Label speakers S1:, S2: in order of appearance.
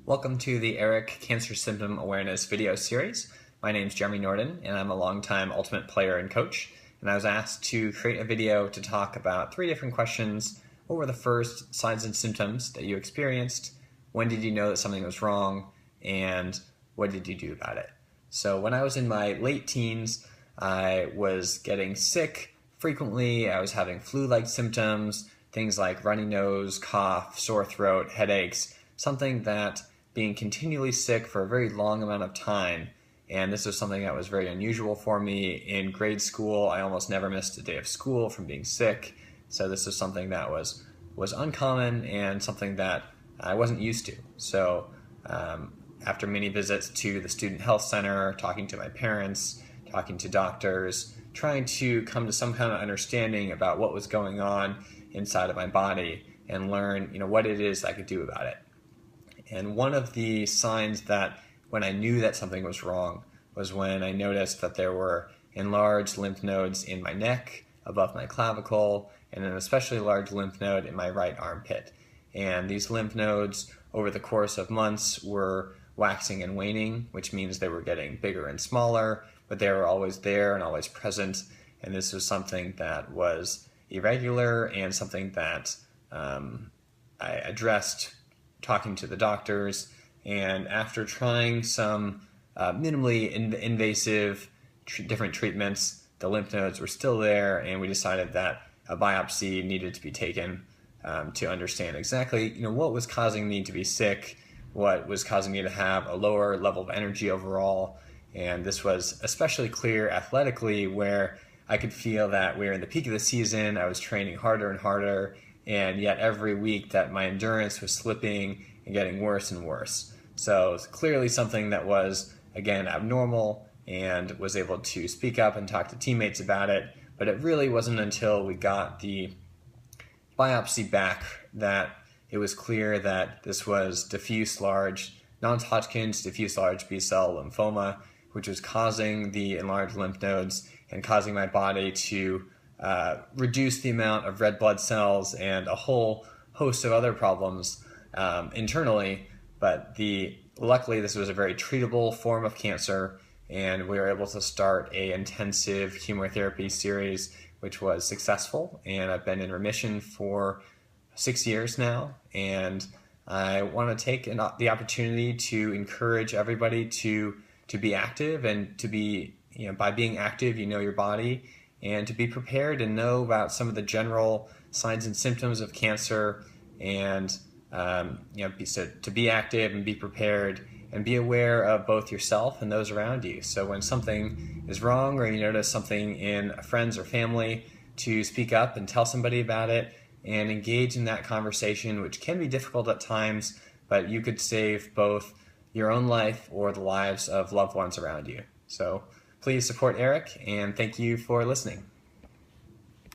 S1: Welcome to the Eric Cancer Symptom Awareness video series. My name is Jeremy Norden, and I'm a longtime Ultimate player and coach. And I was asked to create a video to talk about 3 different questions. What were the first signs and symptoms that you experienced? When did you know that something was wrong? And what did you do about it? So when I was in my late teens, I was getting sick frequently. I was having flu-like symptoms, things like runny nose, cough, sore throat, headaches, something that being continually sick for a very long amount of time, and this was something that was very unusual for me. In grade school, I almost never missed a day of school from being sick, so this was something that was uncommon and something that I wasn't used to. So after many visits to the student health center, talking to my parents, talking to doctors, trying to come to some kind of understanding about what was going on inside of my body and learn, what it is I could do about it. And one of the signs that when I knew that something was wrong was when I noticed that there were enlarged lymph nodes in my neck, above my clavicle, and an especially large lymph node in my right armpit. And these lymph nodes, over the course of months, were waxing and waning, which means they were getting bigger and smaller, but they were always there and always present. And this was something that was irregular and something that I addressed talking to the doctors, and after trying some minimally invasive different treatments, the lymph nodes were still there, and we decided that a biopsy needed to be taken to understand exactly what was causing me to be sick, what was causing me to have a lower level of energy overall. And this was especially clear athletically, where I could feel that we were in the peak of the season. I was training harder and harder, and yet every week that my endurance was slipping and getting worse and worse. So it's clearly something that was, again, abnormal, and was able to speak up and talk to teammates about it. But it really wasn't until we got the biopsy back that it was clear that this was diffuse large, non-Hodgkin's diffuse large B-cell lymphoma, which was causing the enlarged lymph nodes and causing my body to reduce the amount of red blood cells and a whole host of other problems internally. But luckily this was a very treatable form of cancer, and we were able to start an intensive chemotherapy series, which was successful, and I've been in remission for 6 years now. And I want to take the opportunity to encourage everybody to be active, and to be, by being active, you know your body, and to be prepared and know about some of the general signs and symptoms of cancer, and to be active and be prepared and be aware of both yourself and those around you. So when something is wrong, or you notice something in friends or family, to speak up and tell somebody about it and engage in that conversation, which can be difficult at times, but you could save both your own life or the lives of loved ones around you. So please support Eric, and thank you for listening.